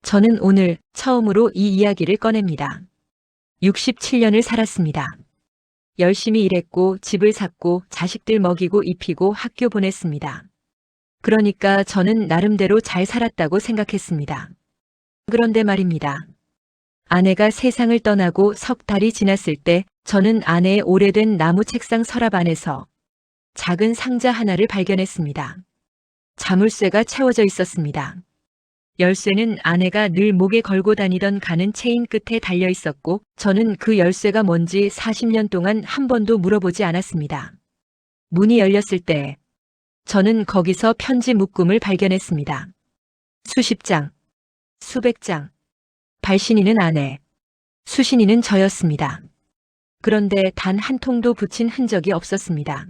저는 오늘 처음으로 이 이야기를 꺼냅니다. 67년을 살았습니다. 열심히 일했고 집을 샀고 자식들 먹이고 입히고 학교 보냈습니다. 그러니까 저는 나름대로 잘 살았다고 생각했습니다. 그런데 말입니다. 아내가 세상을 떠나고 석 달이 지났을 때 저는 아내의 오래된 나무 책상 서랍 안에서 작은 상자 하나를 발견했습니다. 자물쇠가 채워져 있었습니다. 열쇠는 아내가 늘 목에 걸고 다니던 가는 체인 끝에 달려 있었고 저는 그 열쇠가 뭔지 40년 동안 한 번도 물어보지 않았습니다. 문이 열렸을 때 저는 거기서 편지 묶음을 발견했습니다. 수십 장, 수백 장. 발신인은 아내, 수신인은 저였습니다. 그런데 단 한 통도 붙인 흔적이 없었습니다.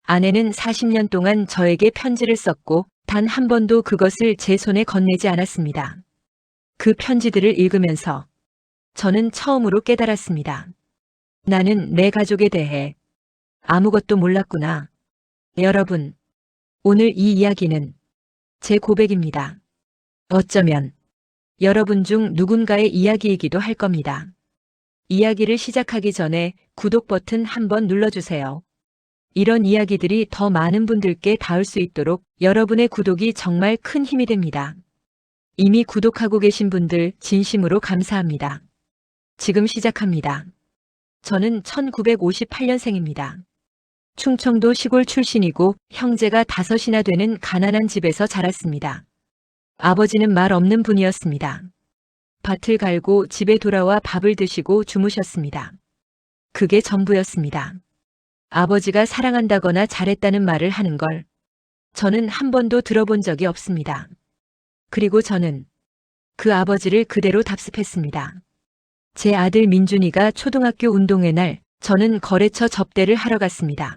아내는 40년 동안 저에게 편지를 썼고 단 한 번도 그것을 제 손에 건네지 않았습니다. 그 편지들을 읽으면서 저는 처음으로 깨달았습니다. 나는 내 가족에 대해 아무것도 몰랐구나. 여러분, 오늘 이 이야기는 제 고백입니다. 어쩌면 여러분 중 누군가의 이야기이기도 할 겁니다. 이야기를 시작하기 전에 구독 버튼 한번 눌러주세요. 이런 이야기들이 더 많은 분들께 닿을 수 있도록 여러분의 구독이 정말 큰 힘이 됩니다. 이미 구독하고 계신 분들 진심으로 감사합니다. 지금 시작합니다. 저는 1958년생입니다. 충청도 시골 출신이고 형제가 5이나 되는 가난한 집에서 자랐습니다. 아버지는 말 없는 분이었습니다. 밭을 갈고 집에 돌아와 밥을 드시고 주무셨습니다. 그게 전부였습니다. 아버지가 사랑한다거나 잘했다는 말을 하는 걸 저는 한 번도 들어본 적이 없습니다. 그리고 저는 그 아버지를 그대로 답습했습니다. 제 아들 민준이가 초등학교 운동회 날 저는 거래처 접대를 하러 갔습니다.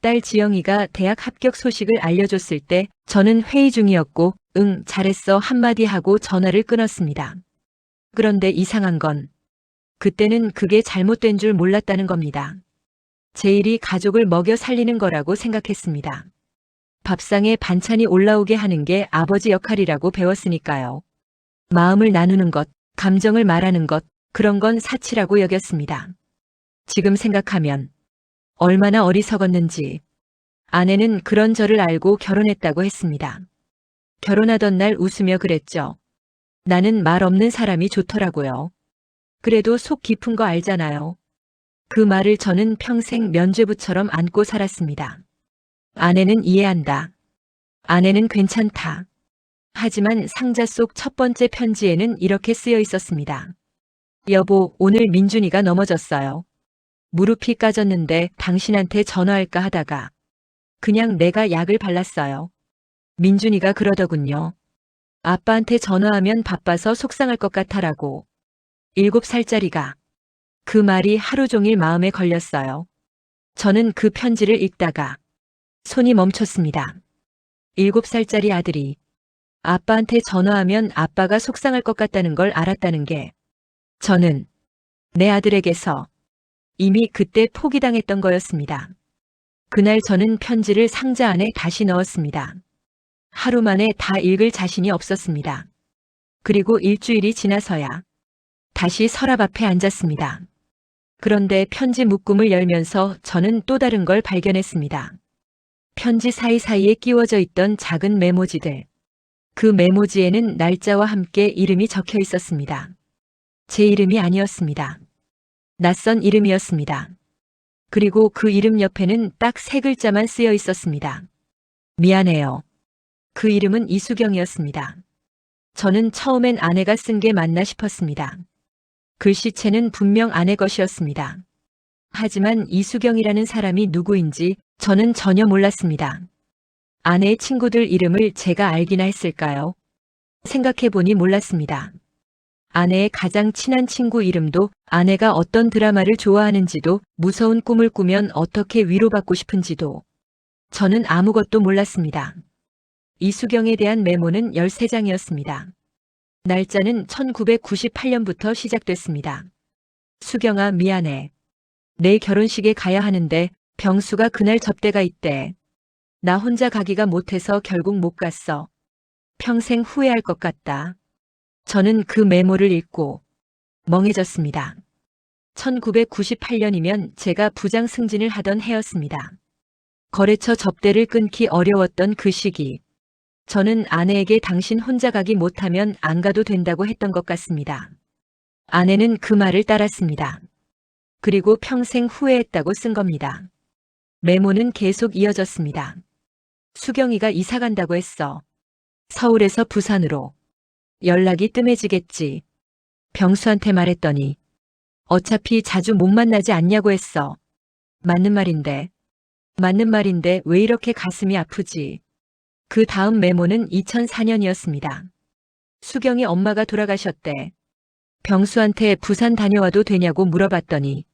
딸 지영이가 대학 합격 소식을 알려줬을 때 저는 회의 중이었고 응, 잘했어 한마디 하고 전화를 끊었습니다. 그런데 이상한 건 그때는 그게 잘못된 줄 몰랐다는 겁니다. 제 일이 가족을 먹여 살리는 거라고 생각했습니다. 밥상에 반찬이 올라오게 하는 게 아버지 역할이라고 배웠으니까요. 마음을 나누는 것, 감정을 말하는 것, 그런 건 사치라고 여겼습니다. 지금 생각하면 얼마나 어리석었는지. 아내는 그런 저를 알고 결혼했다고 했습니다. 결혼하던 날 웃으며 그랬죠. 나는 말 없는 사람이 좋더라고요. 그래도 속 깊은 거 알잖아요. 그 말을 저는 평생 면죄부처럼 안고 살았습니다. 아내는 이해한다. 아내는 괜찮다. 하지만 상자 속 첫 번째 편지에는 이렇게 쓰여 있었습니다. 여보, 오늘 민준이가 넘어졌어요. 무릎이 까졌는데 당신한테 전화할까 하다가 그냥 내가 약을 발랐어요. 민준이가 그러더군요. 아빠한테 전화하면 바빠서 속상할 것 같아라고. 7살짜리가. 그 말이 하루 종일 마음에 걸렸어요. 저는 그 편지를 읽다가 손이 멈췄습니다. 7살짜리 아들이 아빠한테 전화하면 아빠가 속상할 것 같다는 걸 알았다는 게 저는 내 아들에게서 이미 그때 포기당했던 거였습니다. 그날 저는 편지를 상자 안에 다시 넣었습니다. 하루 만에 다 읽을 자신이 없었습니다. 그리고 일주일이 지나서야 다시 서랍 앞에 앉았습니다. 그런데 편지 묶음을 열면서 저는 또 다른 걸 발견했습니다. 편지 사이사이에 끼워져 있던 작은 메모지들. 그 메모지에는 날짜와 함께 이름이 적혀 있었습니다. 제 이름이 아니었습니다. 낯선 이름이었습니다. 그리고 그 이름 옆에는 딱 3글자만 쓰여 있었습니다. 미안해요. 그 이름은 이수경이었습니다. 저는 처음엔 아내가 쓴 게 맞나 싶었습니다. 글씨체는 분명 아내 것이었습니다. 하지만 이수경이라는 사람이 누구인지 저는 전혀 몰랐습니다. 아내의 친구들 이름을 제가 알기나 했을까요? 생각해보니 몰랐습니다. 아내의 가장 친한 친구 이름도, 아내가 어떤 드라마를 좋아하는지도, 무서운 꿈을 꾸면 어떻게 위로받고 싶은지도 저는 아무것도 몰랐습니다. 이수경에 대한 메모는 13장이었습니다. 날짜는 1998년부터 시작됐습니다. 수경아, 미안해. 내일 결혼식에 가야 하는데 병수가 그날 접대가 있대. 나 혼자 가기가 못해서 결국 못 갔어. 평생 후회할 것 같다. 저는 그 메모를 읽고 멍해졌습니다. 1998년이면 제가 부장 승진을 하던 해였습니다. 거래처 접대를 끊기 어려웠던 그 시기. 저는 아내에게 당신 혼자 가기 못하면 안 가도 된다고 했던 것 같습니다. 아내는 그 말을 따랐습니다. 그리고 평생 후회했다고 쓴 겁니다. 메모는 계속 이어졌습니다. 수경이가 이사 간다고 했어. 서울에서 부산으로. 연락이 뜸해지겠지. 병수한테 말했더니 어차피 자주 못 만나지 않냐고 했어. 맞는 말인데 왜 이렇게 가슴이 아프지. 그 다음 메모는 2004년이었습니다. 수경이 엄마가 돌아가셨대. 병수한테 부산 다녀와도 되냐고 물어봤더니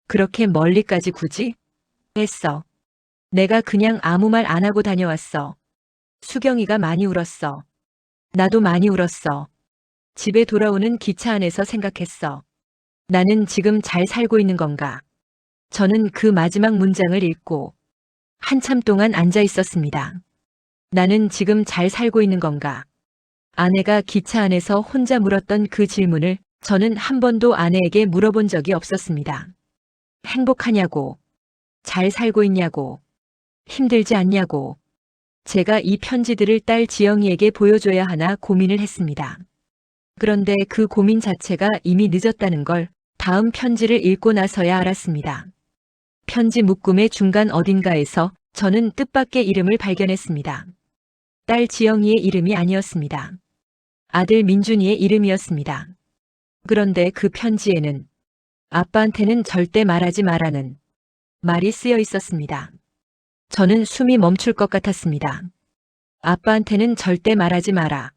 그렇게 멀리까지 굳이? 했어. 내가 그냥 아무 말 안 하고 다녀왔어. 수경이가 많이 울었어. 나도 많이 울었어. 집에 돌아오는 기차 안에서 생각했어. 나는 지금 잘 살고 있는 건가? 저는 그 마지막 문장을 읽고 한참 동안 앉아 있었습니다. 나는 지금 잘 살고 있는 건가? 아내가 기차 안에서 혼자 물었던 그 질문을 저는 한 번도 아내에게 물어본 적이 없었습니다. 행복하냐고, 잘 살고 있냐고, 힘들지 않냐고. 제가 이 편지들을 딸 지영이에게 보여줘야 하나 고민을 했습니다. 그런데 그 고민 자체가 이미 늦었다는 걸 다음 편지를 읽고 나서야 알았습니다. 편지 묶음의 중간 어딘가에서 저는 뜻밖의 이름을 발견했습니다. 딸 지영이의 이름이 아니었습니다. 아들 민준이의 이름이었습니다. 그런데 그 편지에는 아빠한테는 절대 말하지 말라는 말이 쓰여 있었습니다. 저는 숨이 멈출 것 같았습니다. 아빠한테는 절대 말하지 마라.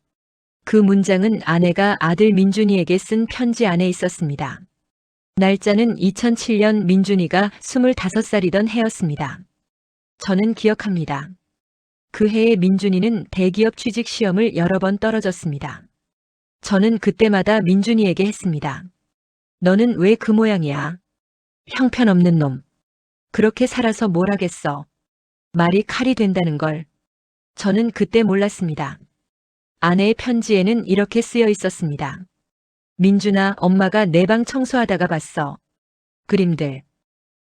그 문장은 아내가 아들 민준이에게 쓴 편지 안에 있었습니다. 날짜는 2007년 민준이가 25살이던 해였습니다. 저는 기억합니다. 그 해에 민준이는 대기업 취직 시험을 여러 번 떨어졌습니다. 저는 그때마다 민준이에게 했습니다. 너는 왜 그 모양이야? 형편없는 놈. 그렇게 살아서 뭘 하겠어. 말이 칼이 된다는 걸. 저는 그때 몰랐습니다. 아내의 편지에는 이렇게 쓰여 있었습니다. 민준아, 엄마가 내 방 청소하다가 봤어. 그림들.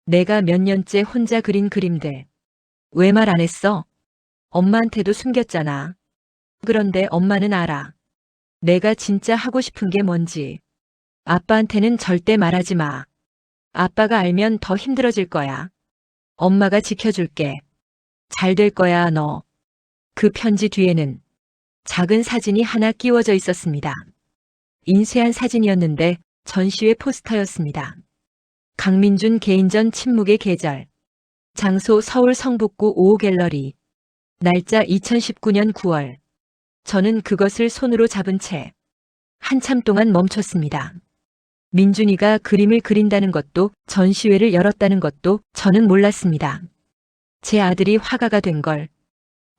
내가 몇 년째 혼자 그린 그림들. 왜 말 안 했어? 엄마한테도 숨겼잖아. 그런데 엄마는 알아. 내가 진짜 하고 싶은 게 뭔지. 아빠한테는 절대 말하지 마. 아빠가 알면 더 힘들어질 거야. 엄마가 지켜줄게. 잘 될 거야, 너. 그 편지 뒤에는 작은 사진이 하나 끼워져 있었습니다. 인쇄한 사진이었는데 전시회 포스터였습니다. 강민준 개인전 침묵의 계절. 장소 서울 성북구 5호 갤러리. 날짜 2019년 9월. 저는 그것을 손으로 잡은 채 한참 동안 멈췄습니다. 민준이가 그림을 그린다는 것도 전시회를 열었다는 것도 저는 몰랐습니다. 제 아들이 화가가 된 걸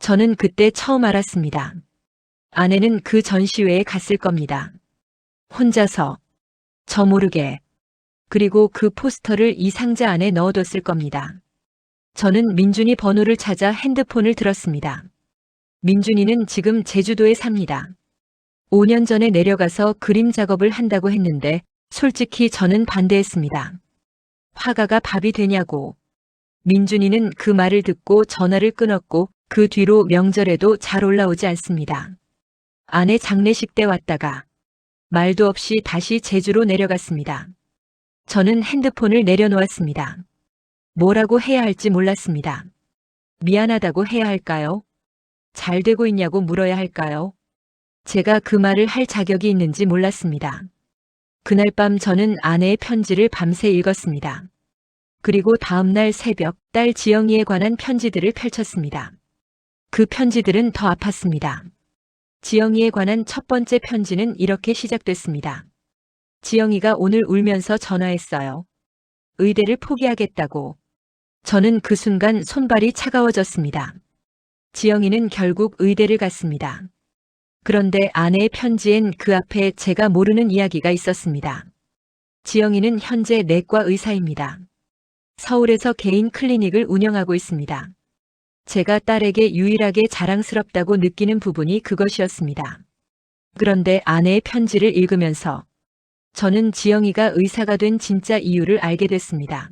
저는 그때 처음 알았습니다. 아내는 그 전시회에 갔을 겁니다. 혼자서 저 모르게. 그리고 그 포스터를 이 상자 안에 넣어뒀을 겁니다. 저는 민준이 번호를 찾아 핸드폰을 들었습니다. 민준이는 지금 제주도에 삽니다. 5년 전에 내려가서 그림 작업을 한다고 했는데 솔직히 저는 반대했습니다. 화가가 밥이 되냐고. 민준이는 그 말을 듣고 전화를 끊었고 그 뒤로 명절에도 잘 올라오지 않습니다. 아내 장례식 때 왔다가 말도 없이 다시 제주로 내려갔습니다. 저는 핸드폰을 내려놓았습니다. 뭐라고 해야 할지 몰랐습니다. 미안하다고 해야 할까요? 잘 되고 있냐고 물어야 할까요? 제가 그 말을 할 자격이 있는지 몰랐습니다. 그날 밤 저는 아내의 편지를 밤새 읽었습니다. 그리고 다음날 새벽 딸 지영이에 관한 편지들을 펼쳤습니다. 그 편지들은 더 아팠습니다. 지영이에 관한 첫 번째 편지는 이렇게 시작됐습니다. 지영이가 오늘 울면서 전화했어요. 의대를 포기하겠다고. 저는 그 순간 손발이 차가워졌습니다. 지영이는 결국 의대를 갔습니다. 그런데 아내의 편지엔 그 앞에 제가 모르는 이야기가 있었습니다. 지영이는 현재 내과 의사입니다. 서울에서 개인 클리닉을 운영하고 있습니다. 제가 딸에게 유일하게 자랑스럽다고 느끼는 부분이 그것이었습니다. 그런데 아내의 편지를 읽으면서 저는 지영이가 의사가 된 진짜 이유를 알게 됐습니다.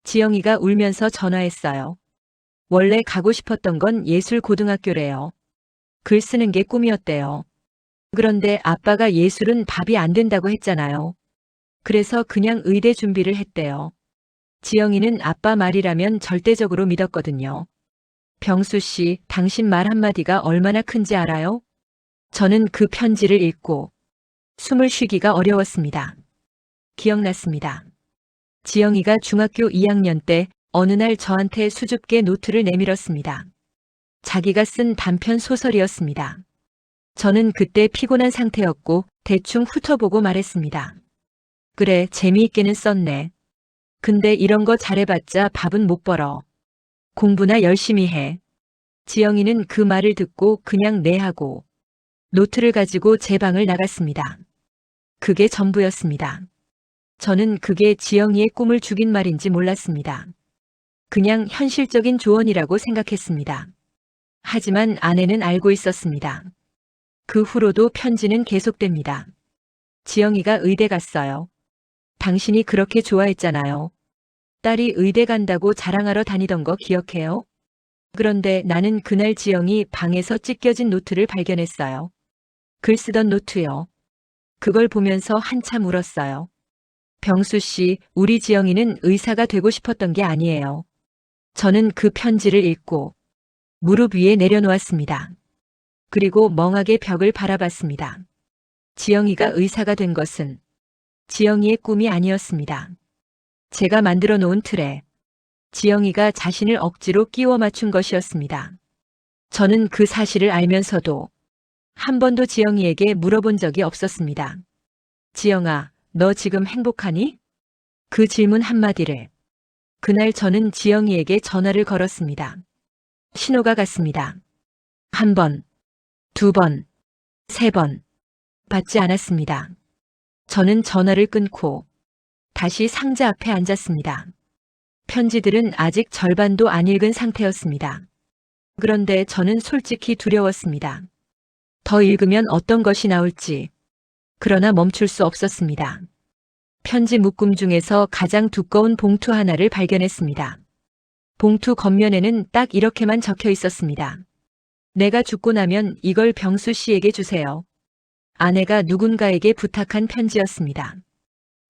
지영이가 울면서 전화했어요. 원래 가고 싶었던 건 예술고등학교래요. 글 쓰는 게 꿈이었대요. 그런데 아빠가 예술은 밥이 안 된다고 했잖아요. 그래서 그냥 의대 준비를 했대요. 지영이는 아빠 말이라면 절대적으로 믿었거든요. 병수 씨, 당신 말 한마디가 얼마나 큰지 알아요? 저는 그 편지를 읽고 숨을 쉬기가 어려웠습니다. 기억났습니다. 지영이가 중학교 2학년 때 어느 날 저한테 수줍게 노트를 내밀었습니다. 자기가 쓴 단편 소설이었습니다. 저는 그때 피곤한 상태였고 대충 훑어보고 말했습니다. 그래, 재미있게는 썼네. 근데 이런 거 잘해봤자 밥은 못 벌어. 공부나 열심히 해. 지영이는 그 말을 듣고 그냥 네 하고 노트를 가지고 제 방을 나갔습니다. 그게 전부였습니다. 저는 그게 지영이의 꿈을 죽인 말인지 몰랐습니다. 그냥 현실적인 조언이라고 생각했습니다. 하지만 아내는 알고 있었습니다. 그 후로도 편지는 계속됩니다. 지영이가 의대 갔어요. 당신이 그렇게 좋아했잖아요. 딸이 의대 간다고 자랑하러 다니던 거 기억해요? 그런데 나는 그날 지영이 방에서 찢겨진 노트를 발견했어요. 글 쓰던 노트요. 그걸 보면서 한참 울었어요. 병수 씨, 우리 지영이는 의사가 되고 싶었던 게 아니에요. 저는 그 편지를 읽고 무릎 위에 내려놓았습니다. 그리고 멍하게 벽을 바라봤습니다. 지영이가 의사가 된 것은 지영이의 꿈이 아니었습니다. 제가 만들어 놓은 틀에 지영이가 자신을 억지로 끼워 맞춘 것이었습니다. 저는 그 사실을 알면서도 한 번도 지영이에게 물어본 적이 없었습니다. 지영아, 너 지금 행복하니? 그 질문 한마디를 그날 저는 지영이에게 전화를 걸었습니다. 신호가 갔습니다. 한 번, 두 번, 세 번. 받지 않았습니다. 저는 전화를 끊고 다시 상자 앞에 앉았습니다. 편지들은 아직 절반도 안 읽은 상태였습니다. 그런데 저는 솔직히 두려웠습니다. 더 읽으면 어떤 것이 나올지. 그러나 멈출 수 없었습니다. 편지 묶음 중에서 가장 두꺼운 봉투 하나를 발견했습니다. 봉투 겉면에는 딱 이렇게만 적혀 있었습니다. 내가 죽고 나면 이걸 병수 씨에게 주세요. 아내가 누군가에게 부탁한 편지였습니다.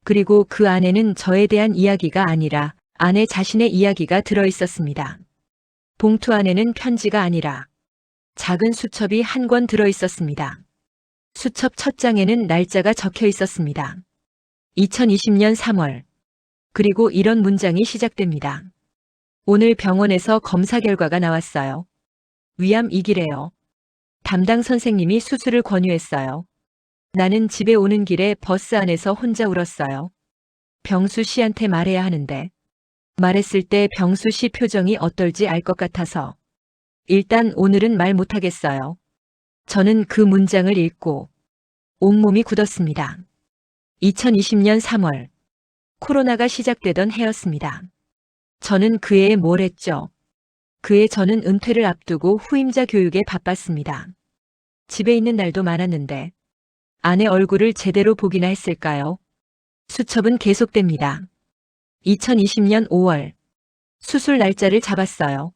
그리고 그 안에는 저에 대한 이야기가 아니라 아내 자신의 이야기가 들어 있었습니다. 봉투 안에는 편지가 아니라 작은 수첩이 한 권 들어 있었습니다. 수첩 첫 장에는 날짜가 적혀 있었습니다. 2020년 3월. 그리고 이런 문장이 시작됩니다. 오늘 병원에서 검사 결과가 나왔어요. 위암 2기래요. 담당 선생님이 수술을 권유했어요. 나는 집에 오는 길에 버스 안에서 혼자 울었어요. 병수 씨한테 말해야 하는데 말했을 때 병수 씨 표정이 어떨지 알 것 같아서 일단 오늘은 말 못하겠어요. 저는 그 문장을 읽고 온몸이 굳었습니다. 2020년 3월. 코로나가 시작되던 해였습니다. 저는 그 해에 뭘 했죠? 그 해 저는 은퇴를 앞두고 후임자 교육에 바빴습니다. 집에 있는 날도 많았는데 아내 얼굴을 제대로 보기나 했을까요? 수첩은 계속됩니다. 2020년 5월. 수술 날짜를 잡았어요.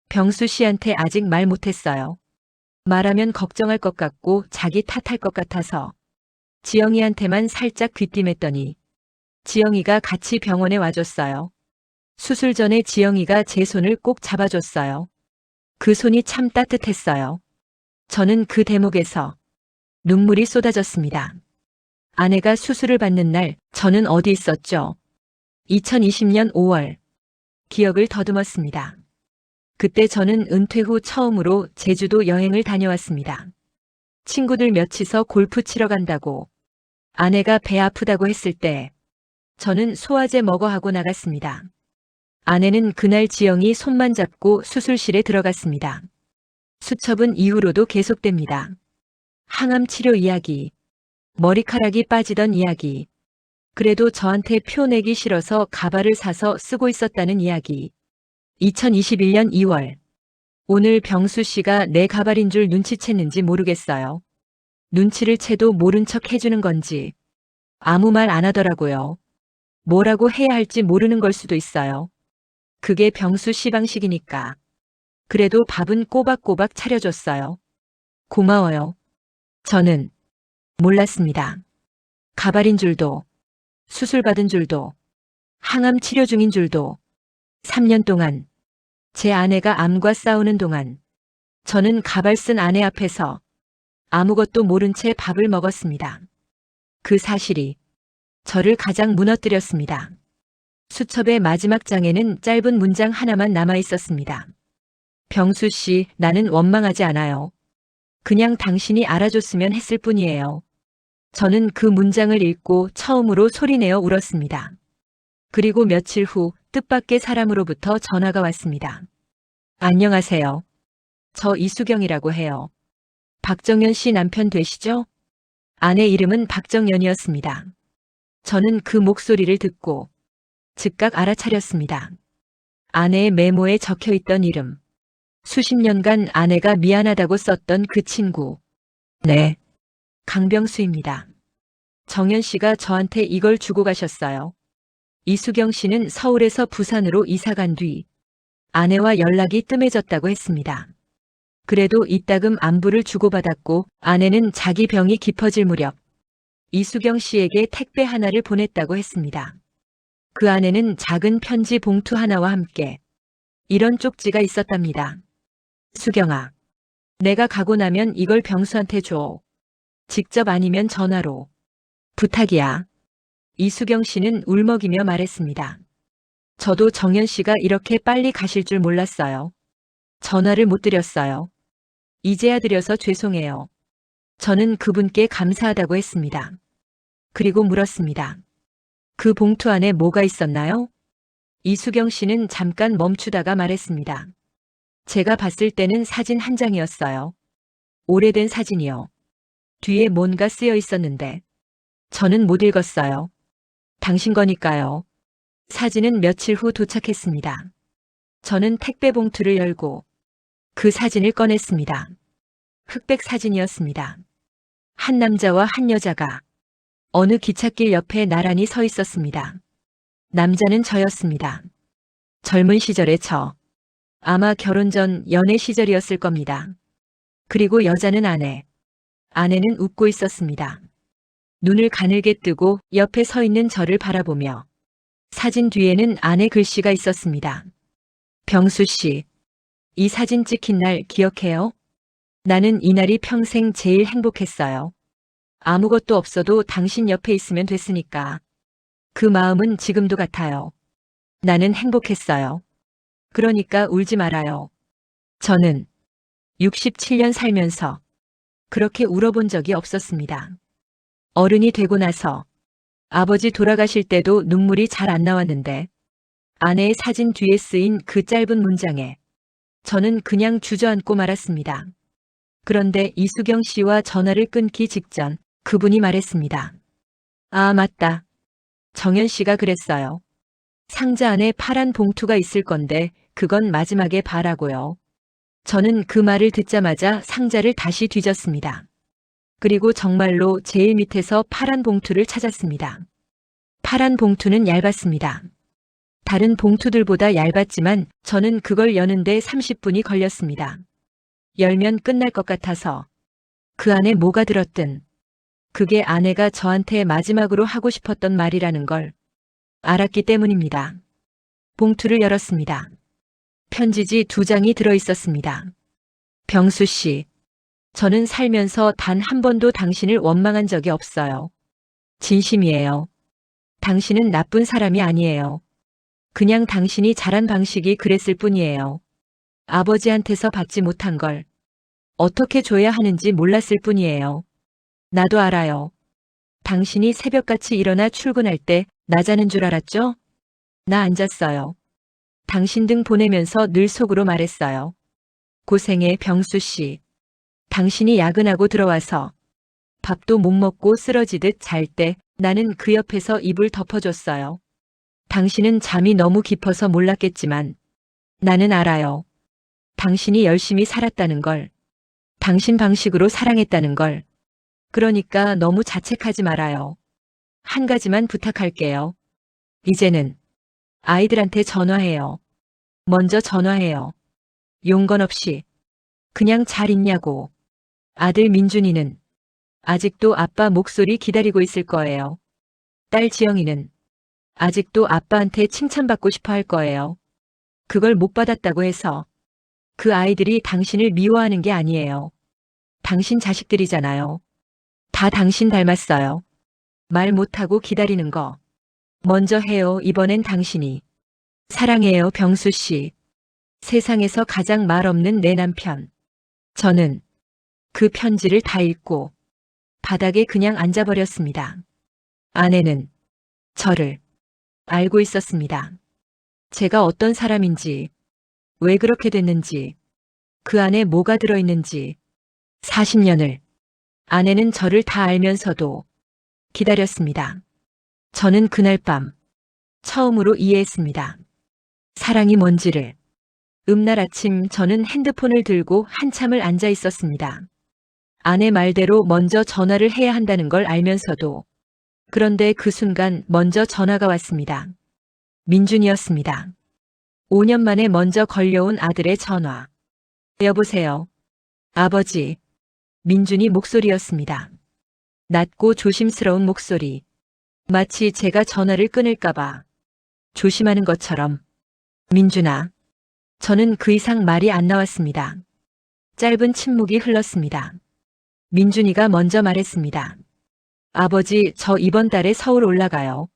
병수 씨한테 아직 말 못했어요. 말하면 걱정할 것 같고 자기 탓할 것 같아서 지영이한테만 살짝 귀띔했더니 지영이가 같이 병원에 와줬어요. 수술 전에 지영이가 제 손을 꼭 잡아줬어요. 그 손이 참 따뜻했어요. 저는 그 대목에서 눈물이 쏟아졌습니다. 아내가 수술을 받는 날 저는 어디 있었죠? 2020년 5월. 기억을 더듬었습니다. 그때 저는 은퇴 후 처음으로 제주도 여행을 다녀왔습니다. 친구들 몇이서 골프 치러 간다고 아내가 배 아프다고 했을 때 저는 소화제 먹어 하고 나갔습니다. 아내는 그날 지영이 손만 잡고 수술실에 들어갔습니다. 수첩은 이후로도 계속됩니다. 항암 치료 이야기, 머리카락이 빠지던 이야기, 그래도 저한테 표 내기 싫어서 가발을 사서 쓰고 있었다는 이야기. 2021년 2월. 오늘 병수 씨가 내 가발인 줄 눈치챘는지 모르겠어요. 눈치를 채도 모른 척 해주는 건지 아무 말 안 하더라고요. 뭐라고 해야 할지 모르는 걸 수도 있어요. 그게 병수 씨 방식이니까. 그래도 밥은 꼬박꼬박 차려줬어요. 고마워요. 저는 몰랐습니다. 가발인 줄도, 수술 받은 줄도, 항암 치료 중인 줄도, 3년 동안, 제 아내가 암과 싸우는 동안, 저는 가발 쓴 아내 앞에서 아무것도 모른 채 밥을 먹었습니다. 그 사실이 저를 가장 무너뜨렸습니다. 수첩의 마지막 장에는 짧은 문장 하나만 남아 있었습니다. 병수 씨, 나는 원망하지 않아요. 그냥 당신이 알아줬으면 했을 뿐이에요. 저는 그 문장을 읽고 처음으로 소리내어 울었습니다. 그리고 며칠 후 뜻밖의 사람으로부터 전화가 왔습니다. 안녕하세요. 저 이수경이라고 해요. 박정연 씨 남편 되시죠? 아내 이름은 박정연이었습니다. 저는 그 목소리를 듣고 즉각 알아차렸습니다. 아내의 메모에 적혀있던 이름. 수십 년간 아내가 미안하다고 썼던 그 친구. 네. 강병수입니다. 정연 씨가 저한테 이걸 주고 가셨어요. 이수경 씨는 서울에서 부산으로 이사 간 뒤 아내와 연락이 뜸해졌다고 했습니다. 그래도 이따금 안부를 주고받았고 아내는 자기 병이 깊어질 무렵 이수경 씨에게 택배 하나를 보냈다고 했습니다. 그 안에는 작은 편지 봉투 하나와 함께 이런 쪽지가 있었답니다. 수경아, 내가 가고 나면 이걸 병수한테 줘. 직접 아니면 전화로. 부탁이야. 이수경 씨는 울먹이며 말했습니다. 저도 정연 씨가 이렇게 빨리 가실 줄 몰랐어요. 전화를 못 드렸어요. 이제야 드려서 죄송해요. 저는 그분께 감사하다고 했습니다. 그리고 물었습니다. 그 봉투 안에 뭐가 있었나요? 이수경 씨는 잠깐 멈추다가 말했습니다. 제가 봤을 때는 사진 한 장이었어요. 오래된 사진이요. 뒤에 뭔가 쓰여 있었는데 저는 못 읽었어요. 당신 거니까요. 사진은 며칠 후 도착했습니다. 저는 택배 봉투를 열고 그 사진을 꺼냈습니다. 흑백 사진이었습니다. 한 남자와 한 여자가 어느 기찻길 옆에 나란히 서 있었습니다. 남자는 저였습니다. 젊은 시절의 저. 아마 결혼 전 연애 시절이었을 겁니다. 그리고 여자는 아내. 아내는 웃고 있었습니다. 눈을 가늘게 뜨고 옆에 서 있는 저를 바라보며 사진 뒤에는 아내 글씨가 있었습니다. 병수 씨, 이 사진 찍힌 날 기억해요? 나는 이날이 평생 제일 행복했어요. 아무것도 없어도 당신 옆에 있으면 됐으니까. 그 마음은 지금도 같아요. 나는 행복했어요. 그러니까 울지 말아요. 저는 67년 살면서 그렇게 울어본 적이 없었습니다. 어른이 되고 나서 아버지 돌아가실 때도 눈물이 잘 안 나왔는데 아내의 사진 뒤에 쓰인 그 짧은 문장에 저는 그냥 주저앉고 말았습니다. 그런데 이수경 씨와 전화를 끊기 직전 그분이 말했습니다. 아, 맞다. 정연 씨가 그랬어요. 상자 안에 파란 봉투가 있을 건데 그건 마지막에 봐라고요. 저는 그 말을 듣자마자 상자를 다시 뒤졌습니다. 그리고 정말로 제일 밑에서 파란 봉투를 찾았습니다. 파란 봉투는 얇았습니다. 다른 봉투들보다 얇았지만 저는 그걸 여는데 30분이 걸렸습니다. 열면 끝날 것 같아서 그 안에 뭐가 들었든 그게 아내가 저한테 마지막으로 하고 싶었던 말이라는 걸 알았기 때문입니다. 봉투를 열었습니다. 편지지 2장이 들어 있었습니다. 병수 씨, 저는 살면서 단 한 번도 당신을 원망한 적이 없어요. 진심이에요. 당신은 나쁜 사람이 아니에요. 그냥 당신이 자란 방식이 그랬을 뿐이에요. 아버지한테서 받지 못한 걸 어떻게 줘야 하는지 몰랐을 뿐이에요. 나도 알아요. 당신이 새벽같이 일어나 출근할 때 나 자는 줄 알았죠? 나 안 잤어요. 당신 등 보내면서 늘 속으로 말했어요. 고생해, 병수 씨. 당신이 야근하고 들어와서 밥도 못 먹고 쓰러지듯 잘 때 나는 그 옆에서 이불 덮어줬어요. 당신은 잠이 너무 깊어서 몰랐겠지만 나는 알아요. 당신이 열심히 살았다는 걸, 당신 방식으로 사랑했다는 걸, 그러니까 너무 자책하지 말아요. 한 가지만 부탁할게요. 이제는 아이들한테 전화해요. 먼저 전화해요. 용건 없이 그냥 잘 있냐고. 아들 민준이는 아직도 아빠 목소리 기다리고 있을 거예요. 딸 지영이는 아직도 아빠한테 칭찬받고 싶어 할 거예요. 그걸 못 받았다고 해서 그 아이들이 당신을 미워하는 게 아니에요. 당신 자식들이잖아요. 다 당신 닮았어요. 말 못하고 기다리는 거. 먼저 해요. 이번엔 당신이. 사랑해요, 병수 씨. 세상에서 가장 말 없는 내 남편. 저는 그 편지를 다 읽고 바닥에 그냥 앉아버렸습니다. 아내는 저를 알고 있었습니다. 제가 어떤 사람인지, 왜 그렇게 됐는지, 그 안에 뭐가 들어있는지 40년을 아내는 저를 다 알면서도 기다렸습니다. 저는 그날 밤 처음으로 이해했습니다. 사랑이 뭔지를. 음날 아침 저는 핸드폰을 들고 한참을 앉아 있었습니다. 아내 말대로 먼저 전화를 해야 한다는 걸 알면서도. 그런데 그 순간 먼저 전화가 왔습니다. 민준이었습니다. 5년 만에 먼저 걸려온 아들의 전화. 여보세요. 아버지. 민준이 목소리였습니다. 낮고 조심스러운 목소리. 마치 제가 전화를 끊을까봐 조심하는 것처럼. 민준아. 저는 그 이상 말이 안 나왔습니다. 짧은 침묵이 흘렀습니다. 민준이가 먼저 말했습니다. 아버지, 저 이번 달에 서울 올라가요.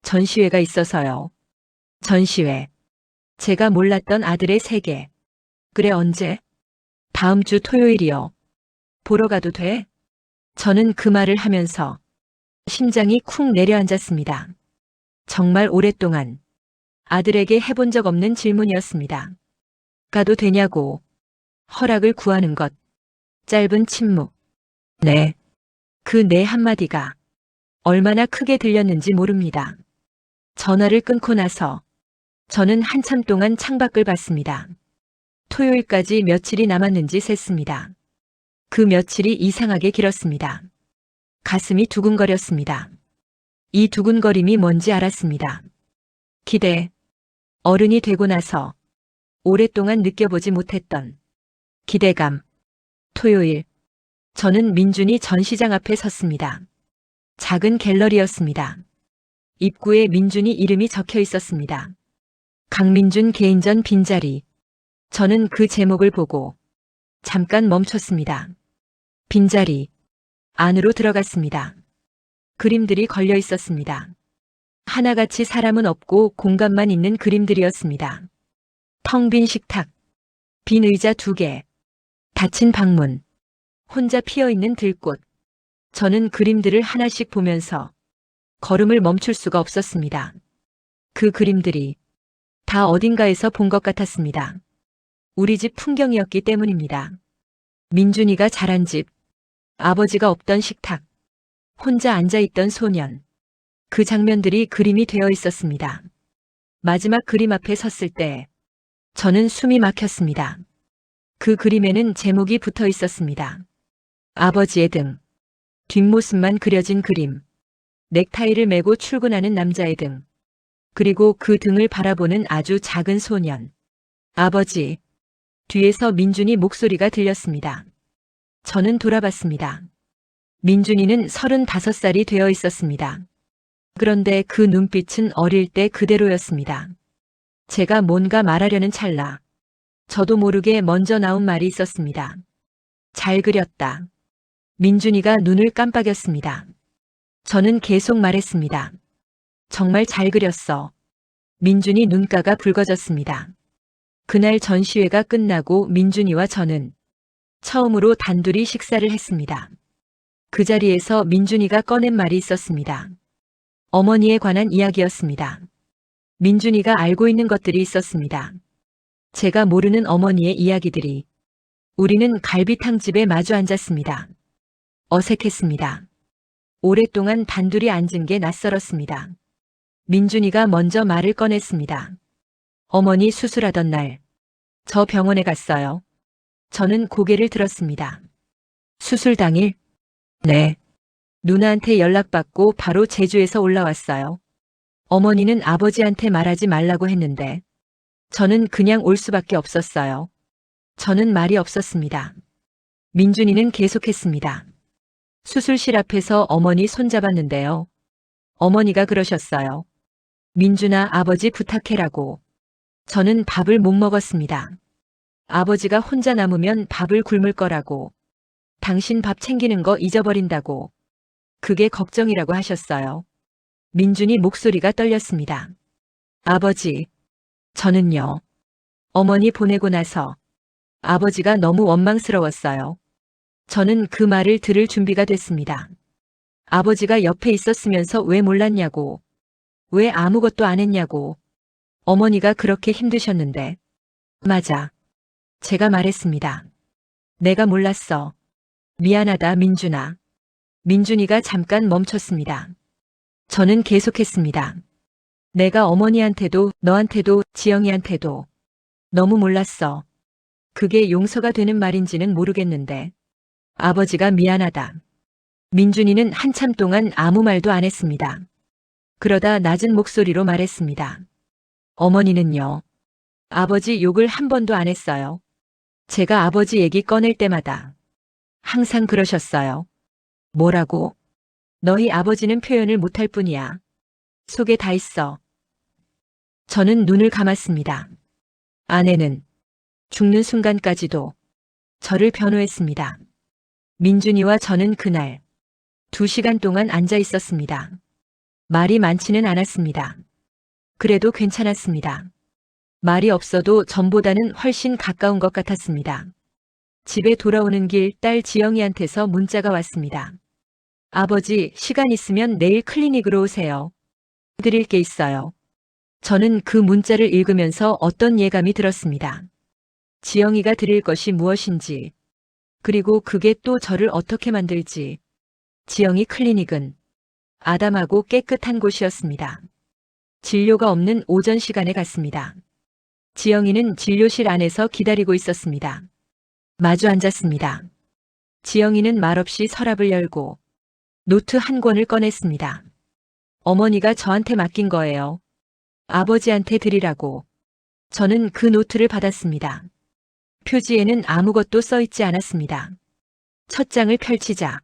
전시회가 있어서요. 전시회. 제가 몰랐던 아들의 세계. 그래, 언제? 다음 주 토요일이요. 보러 가도 돼? 저는 그 말을 하면서 심장이 쿵 내려앉았습니다. 정말 오랫동안 아들에게 해본 적 없는 질문이었습니다. 가도 되냐고. 허락을 구하는 것. 짧은 침묵. 네. 그 네 한마디가 얼마나 크게 들렸는지 모릅니다. 전화를 끊고 나서 저는 한참 동안 창밖을 봤습니다. 토요일까지 며칠이 남았는지 셌습니다. 그 며칠이 이상하게 길었습니다. 가슴이 두근거렸습니다. 이 두근거림이 뭔지 알았습니다. 기대. 어른이 되고 나서 오랫동안 느껴보지 못했던 기대감. 토요일. 저는 민준이 전시장 앞에 섰습니다. 작은 갤러리였습니다. 입구에 민준이 이름이 적혀 있었습니다. 강민준 개인전 빈자리. 저는 그 제목을 보고 잠깐 멈췄습니다. 빈자리. 안으로 들어갔습니다. 그림들이 걸려 있었습니다. 하나같이 사람은 없고 공간만 있는 그림들이었습니다. 텅 빈 식탁, 빈 의자 2개, 닫힌 방문, 혼자 피어있는 들꽃. 저는 그림들을 하나씩 보면서 걸음을 멈출 수가 없었습니다. 그 그림들이 다 어딘가에서 본 것 같았습니다. 우리 집 풍경이었기 때문입니다. 민준이가 자란 집, 아버지가 없던 식탁, 혼자 앉아있던 소년. 그 장면들이 그림이 되어 있었습니다. 마지막 그림 앞에 섰을 때 저는 숨이 막혔습니다. 그 그림에는 제목이 붙어 있었습니다. 아버지의 등. 뒷모습만 그려진 그림. 넥타이를 메고 출근하는 남자의 등. 그리고 그 등을 바라보는 아주 작은 소년. 아버지. 뒤에서 민준이 목소리가 들렸습니다. 저는 돌아봤습니다. 민준이는 35살이 되어 있었습니다. 그런데 그 눈빛은 어릴 때 그대로였습니다. 제가 뭔가 말하려는 찰나 저도 모르게 먼저 나온 말이 있었습니다. 잘 그렸다. 민준이가 눈을 깜빡였습니다. 저는 계속 말했습니다. 정말 잘 그렸어. 민준이 눈가가 붉어졌습니다. 그날 전시회가 끝나고 민준이와 저는 처음으로 단둘이 식사를 했습니다. 그 자리에서 민준이가 꺼낸 말이 있었습니다. 어머니에 관한 이야기였습니다. 민준이가 알고 있는 것들이 있었습니다. 제가 모르는 어머니의 이야기들이. 우리는 갈비탕집에 마주 앉았습니다. 어색했습니다. 오랫동안 단둘이 앉은 게 낯설었습니다. 민준이가 먼저 말을 꺼냈습니다. 어머니 수술하던 날, 저 병원에 갔어요. 저는 고개를 들었습니다. 수술 당일, 네. 누나한테 연락받고 바로 제주에서 올라왔어요. 어머니는 아버지한테 말하지 말라고 했는데 저는 그냥 올 수밖에 없었어요. 저는 말이 없었습니다. 민준이는 계속했습니다. 수술실 앞에서 어머니 손잡았는데요. 어머니가 그러셨어요. 민준아, 아버지 부탁해라고. 저는 밥을 못 먹었습니다. 아버지가 혼자 남으면 밥을 굶을 거라고. 당신 밥 챙기는 거 잊어버린다고. 그게 걱정이라고 하셨어요. 민준이 목소리가 떨렸습니다. 아버지, 저는요. 어머니 보내고 나서 아버지가 너무 원망스러웠어요. 저는 그 말을 들을 준비가 됐습니다. 아버지가 옆에 있었으면서 왜 몰랐냐고. 왜 아무것도 안 했냐고. 어머니가 그렇게 힘드셨는데. 맞아. 제가 말했습니다. 내가 몰랐어. 미안하다, 민준아. 민준이가 잠깐 멈췄습니다. 저는 계속했습니다. 내가 어머니한테도 너한테도 지영이한테도 너무 몰랐어. 그게 용서가 되는 말인지는 모르겠는데. 아버지가 미안하다. 민준이는 한참 동안 아무 말도 안 했습니다. 그러다 낮은 목소리로 말했습니다. 어머니는요. 아버지 욕을 한 번도 안 했어요. 제가 아버지 얘기 꺼낼 때마다 항상 그러셨어요. 뭐라고? 너희 아버지는 표현을 못할 뿐이야. 속에 다 있어. 저는 눈을 감았습니다. 아내는 죽는 순간까지도 저를 변호했습니다. 민준이와 저는 그날 2시간 동안 앉아 있었습니다. 말이 많지는 않았습니다. 그래도 괜찮았습니다. 말이 없어도 전보다는 훨씬 가까운 것 같았습니다. 집에 돌아오는 길 딸 지영이한테서 문자가 왔습니다. 아버지, 시간 있으면 내일 클리닉으로 오세요. 드릴 게 있어요. 저는 그 문자를 읽으면서 어떤 예감이 들었습니다. 지영이가 드릴 것이 무엇인지, 그리고 그게 또 저를 어떻게 만들지. 지영이 클리닉은 아담하고 깨끗한 곳이었습니다. 진료가 없는 오전 시간에 갔습니다. 지영이는 진료실 안에서 기다리고 있었습니다. 마주 앉았습니다. 지영이는 말없이 서랍을 열고 노트 한 권을 꺼냈습니다. 어머니가 저한테 맡긴 거예요. 아버지한테 드리라고. 저는 그 노트를 받았습니다. 표지에는 아무것도 써 있지 않았습니다. 첫 장을 펼치자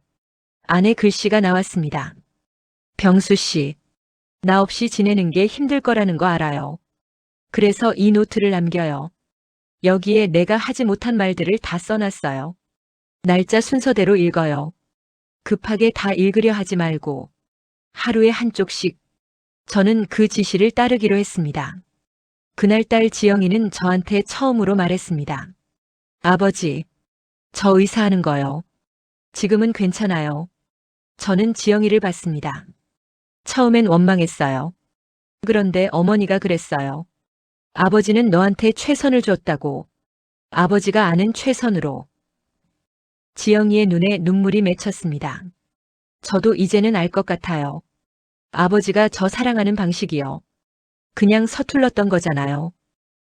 안에 글씨가 나왔습니다. 병수 씨, 나 없이 지내는 게 힘들 거라는 거 알아요. 그래서 이 노트를 남겨요. 여기에 내가 하지 못한 말들을 다 써놨어요. 날짜 순서대로 읽어요. 급하게 다 읽으려 하지 말고 하루에 한쪽씩. 저는 그 지시를 따르기로 했습니다. 그날 딸 지영이는 저한테 처음으로 말했습니다. 아버지, 저 의사하는 거요. 지금은 괜찮아요. 저는 지영이를 봤습니다. 처음엔 원망했어요. 그런데 어머니가 그랬어요. 아버지는 너한테 최선을 줬다고. 아버지가 아는 최선으로. 지영이의 눈에 눈물이 맺혔습니다. 저도 이제는 알 것 같아요. 아버지가 저 사랑하는 방식이요. 그냥 서툴렀던 거잖아요.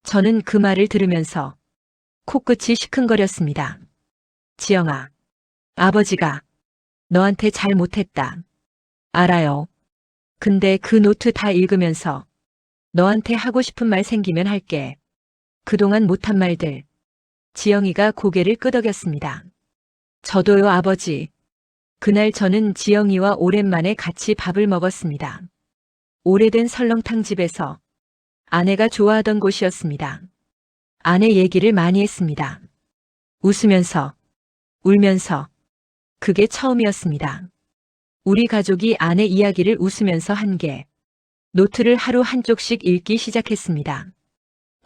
저는 그 말을 들으면서 코끝이 시큰거렸습니다. 지영아, 아버지가 너한테 잘 못했다. 알아요. 근데 그 노트 다 읽으면서 너한테 하고 싶은 말 생기면 할게. 그동안 못한 말들. 지영이가 고개를 끄덕였습니다. 저도요, 아버지. 그날 저는 지영이와 오랜만에 같이 밥을 먹었습니다. 오래된 설렁탕 집에서 아내가 좋아하던 곳이었습니다. 아내 얘기를 많이 했습니다. 웃으면서, 울면서. 그게 처음이었습니다. 우리 가족이 아내 이야기를 웃으면서 한 게 노트를 하루 한쪽씩 읽기 시작했습니다.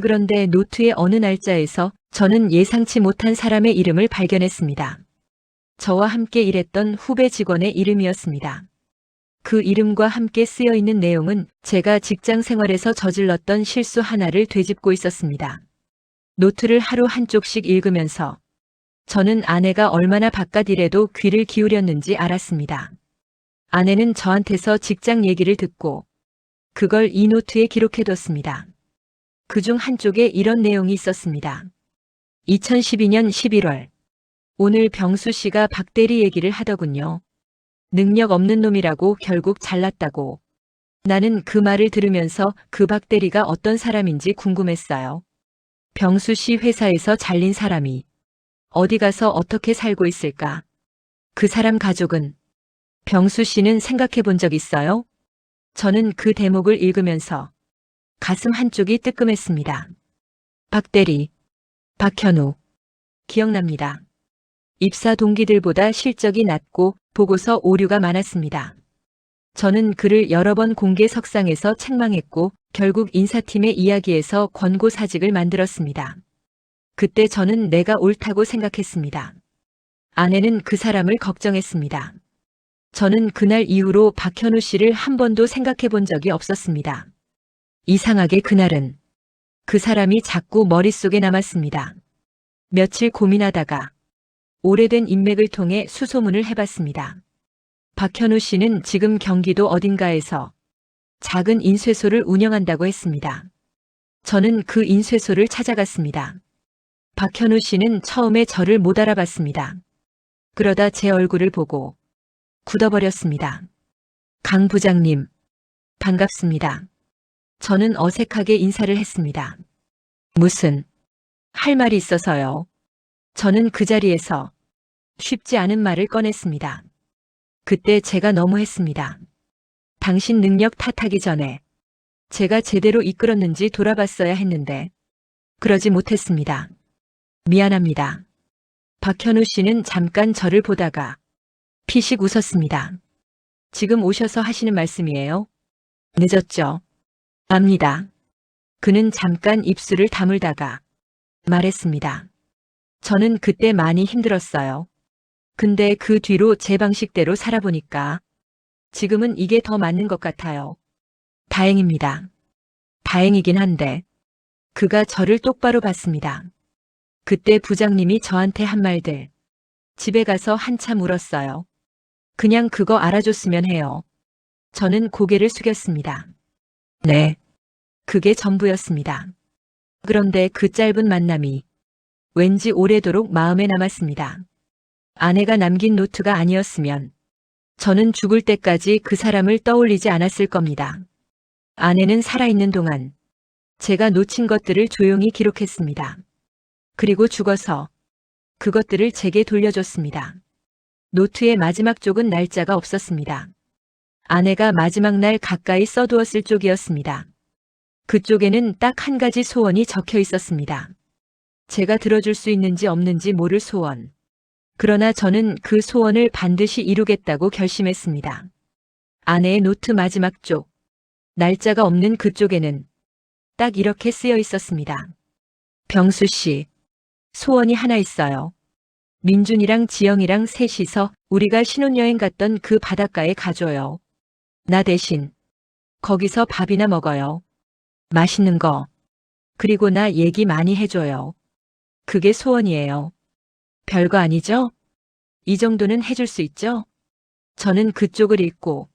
그런데 노트의 어느 날짜에서 저는 예상치 못한 사람의 이름을 발견했습니다. 저와 함께 일했던 후배 직원의 이름이었습니다. 그 이름과 함께 쓰여 있는 내용은 제가 직장 생활에서 저질렀던 실수 하나를 되짚고 있었습니다. 노트를 하루 한쪽씩 읽으면서 저는 아내가 얼마나 바깥 일에도 귀를 기울였는지 알았습니다. 아내는 저한테서 직장 얘기를 듣고 그걸 이 노트에 기록해뒀습니다. 그중 한쪽에 이런 내용이 있었습니다. 2012년 11월 오늘 병수 씨가 박대리 얘기를 하더군요. 능력 없는 놈이라고 결국 잘났다고. 나는 그 말을 들으면서 그 박대리가 어떤 사람인지 궁금했어요. 병수 씨 회사에서 잘린 사람이 어디 가서 어떻게 살고 있을까? 그 사람 가족은? 병수 씨는 생각해 본 적 있어요? 저는 그 대목을 읽으면서 가슴 한쪽이 뜨끔했습니다. 박대리, 박현우. 기억납니다. 입사 동기들보다 실적이 낮고 보고서 오류가 많았습니다. 저는 그를 여러 번 공개 석상에서 책망했고 결국 인사팀의 이야기에서 권고사직을 만들었습니다. 그때 저는 내가 옳다고 생각했습니다. 아내는 그 사람을 걱정했습니다. 저는 그날 이후로 박현우 씨를 한 번도 생각해 본 적이 없었습니다. 이상하게 그날은 그 사람이 자꾸 머릿속에 남았습니다. 며칠 고민하다가 오래된 인맥을 통해 수소문을 해봤습니다. 박현우 씨는 지금 경기도 어딘가에서 작은 인쇄소를 운영한다고 했습니다. 저는 그 인쇄소를 찾아갔습니다. 박현우 씨는 처음에 저를 못 알아봤습니다. 그러다 제 얼굴을 보고 굳어버렸습니다. 강 부장님, 반갑습니다. 저는 어색하게 인사를 했습니다. 무슨, 할 말이 있어서요. 저는 그 자리에서 쉽지 않은 말을 꺼냈습니다. 그때 제가 너무했습니다. 당신 능력 탓하기 전에 제가 제대로 이끌었는지 돌아봤어야 했는데 그러지 못했습니다. 미안합니다. 박현우 씨는 잠깐 저를 보다가 피식 웃었습니다. 지금 오셔서 하시는 말씀이에요? 늦었죠? 압니다. 그는 잠깐 입술을 다물다가 말했습니다. 저는 그때 많이 힘들었어요. 근데 그 뒤로 제 방식대로 살아보니까 지금은 이게 더 맞는 것 같아요. 다행입니다. 다행이긴 한데 그가 저를 똑바로 봤습니다. 그때 부장님이 저한테 한 말들 집에 가서 한참 울었어요. 그냥 그거 알아줬으면 해요. 저는 고개를 숙였습니다. 네. 그게 전부였습니다. 그런데 그 짧은 만남이 왠지 오래도록 마음에 남았습니다. 아내가 남긴 노트가 아니었으면 저는 죽을 때까지 그 사람을 떠올리지 않았을 겁니다. 아내는 살아있는 동안 제가 놓친 것들을 조용히 기록했습니다. 그리고 죽어서 그것들을 제게 돌려줬습니다. 노트의 마지막 쪽은 날짜가 없었습니다. 아내가 마지막 날 가까이 써두었을 쪽이었습니다. 그쪽에는 딱 한 가지 소원이 적혀 있었습니다. 제가 들어줄 수 있는지 없는지 모를 소원. 그러나 저는 그 소원을 반드시 이루겠다고 결심했습니다. 아내의 노트 마지막 쪽, 날짜가 없는 그쪽에는 딱 이렇게 쓰여 있었습니다. 병수 씨, 소원이 하나 있어요. 민준이랑 지영이랑 셋이서 우리가 신혼여행 갔던 그 바닷가에 가줘요. 나 대신 거기서 밥이나 먹어요. 맛있는 거. 그리고 나 얘기 많이 해줘요. 그게 소원이에요. 별거 아니죠? 이 정도는 해줄 수 있죠? 저는 그쪽을 읽고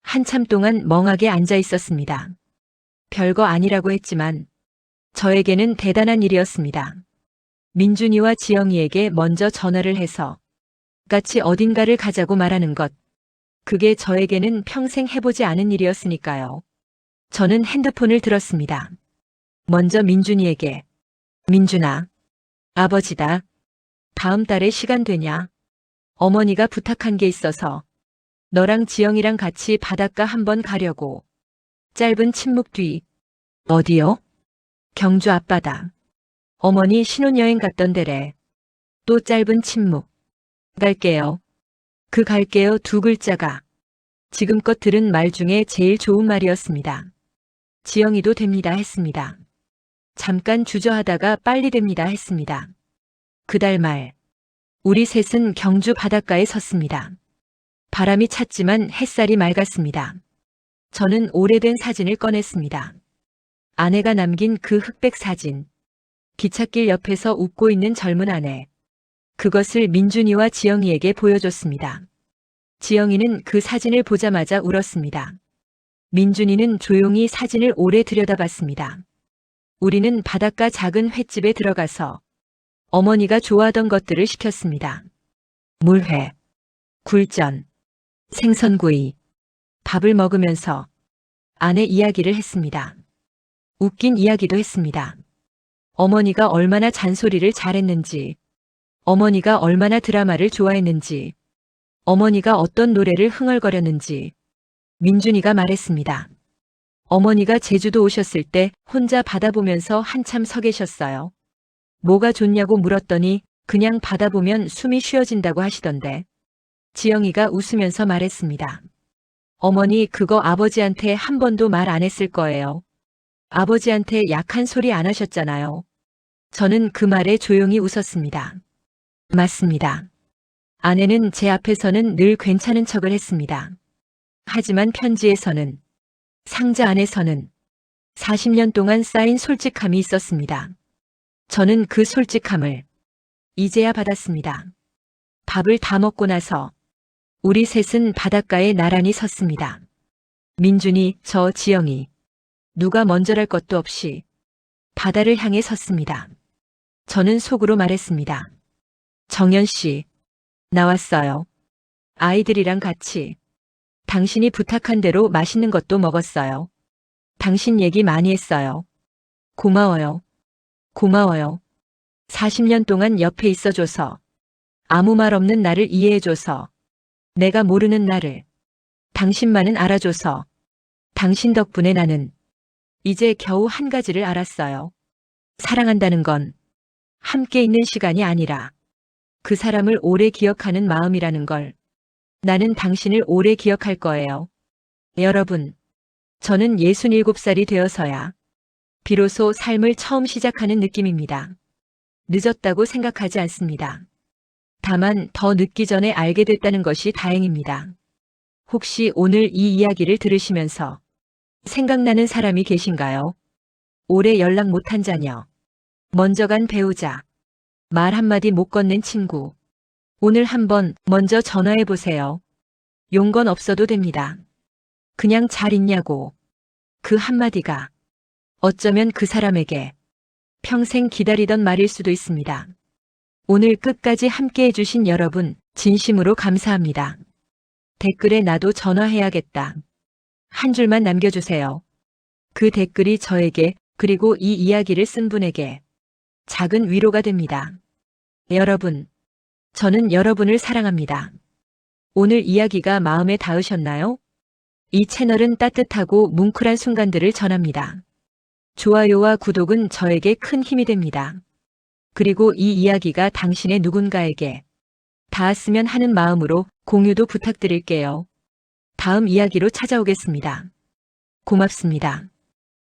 한참 동안 멍하게 앉아 있었습니다. 별거 아니라고 했지만 저에게는 대단한 일이었습니다. 민준이와 지영이에게 먼저 전화를 해서 같이 어딘가를 가자고 말하는 것. 그게 저에게는 평생 해보지 않은 일이었으니까요. 저는 핸드폰을 들었습니다. 먼저 민준이에게 민준아, 아버지다. 다음 달에 시간 되냐? 어머니가 부탁한 게 있어서 너랑 지영이랑 같이 바닷가 한번 가려고. 짧은 침묵 뒤 어디요? 경주 앞바다. 어머니 신혼여행 갔던 데래. 또 짧은 침묵. 갈게요. 그 갈게요 두 글자가 지금껏 들은 말 중에 제일 좋은 말이었습니다. 지영이도 됩니다 했습니다. 잠깐 주저하다가 빨리 됩니다 했습니다. 그달 말 우리 셋은 경주 바닷가에 섰습니다. 바람이 찼지만 햇살이 맑았습니다. 저는 오래된 사진을 꺼냈습니다. 아내가 남긴 그 흑백 사진. 기찻길 옆에서 웃고 있는 젊은 아내. 그것을 민준이와 지영이에게 보여줬습니다. 지영이는 그 사진을 보자마자 울었습니다. 민준이는 조용히 사진을 오래 들여다봤습니다. 우리는 바닷가 작은 횟집에 들어가서 어머니가 좋아하던 것들을 시켰습니다. 물회, 굴전, 생선구이, 밥을 먹으면서 아내 이야기를 했습니다. 웃긴 이야기도 했습니다. 어머니가 얼마나 잔소리를 잘했는지, 어머니가 얼마나 드라마를 좋아했는지, 어머니가 어떤 노래를 흥얼거렸는지 민준이가 말했습니다. 어머니가 제주도 오셨을 때 혼자 바다 보면서 한참 서 계셨어요. 뭐가 좋냐고 물었더니 그냥 바다 보면 숨이 쉬어진다고 하시던데. 지영이가 웃으면서 말했습니다. 어머니 그거 아버지한테 한 번도 말 안 했을 거예요. 아버지한테 약한 소리 안 하셨잖아요. 저는 그 말에 조용히 웃었습니다. 맞습니다. 아내는 제 앞에서는 늘 괜찮은 척을 했습니다. 하지만 편지에서는, 상자 안에서는 40년 동안 쌓인 솔직함이 있었습니다. 저는 그 솔직함을 이제야 받았습니다. 밥을 다 먹고 나서 우리 셋은 바닷가에 나란히 섰습니다. 민준이, 저, 지영이. 누가 먼저랄 것도 없이 바다를 향해 섰습니다. 저는 속으로 말했습니다. 정연 씨, 나왔어요. 아이들이랑 같이. 당신이 부탁한 대로 맛있는 것도 먹었어요. 당신 얘기 많이 했어요. 고마워요. 고마워요. 40년 동안 옆에 있어줘서, 아무 말 없는 나를 이해해줘서, 내가 모르는 나를 당신만은 알아줘서, 당신 덕분에 나는 이제 겨우 한 가지를 알았어요. 사랑한다는 건 함께 있는 시간이 아니라 그 사람을 오래 기억하는 마음이라는 걸. 나는 당신을 오래 기억할 거예요. 여러분, 저는 67살이 되어서야 비로소 삶을 처음 시작하는 느낌입니다. 늦었다고 생각하지 않습니다. 다만 더 늦기 전에 알게 됐다는 것이 다행입니다. 혹시 오늘 이 이야기를 들으시면서 생각나는 사람이 계신가요? 오래 연락 못한 자녀, 먼저 간 배우자, 말 한마디 못 건넨 친구. 오늘 한번 먼저 전화해 보세요. 용건 없어도 됩니다. 그냥 잘 있냐고. 그 한마디가 어쩌면 그 사람에게 평생 기다리던 말일 수도 있습니다. 오늘 끝까지 함께 해주신 여러분 진심으로 감사합니다. 댓글에 나도 전화해야겠다. 한 줄만 남겨주세요. 그 댓글이 저에게 그리고 이 이야기를 쓴 분에게 작은 위로가 됩니다. 여러분, 저는 여러분을 사랑합니다. 오늘 이야기가 마음에 닿으셨나요? 이 채널은 따뜻하고 뭉클한 순간들을 전합니다. 좋아요와 구독은 저에게 큰 힘이 됩니다. 그리고 이 이야기가 당신의 누군가에게 닿았으면 하는 마음으로 공유도 부탁드릴게요. 다음 이야기로 찾아오겠습니다. 고맙습니다.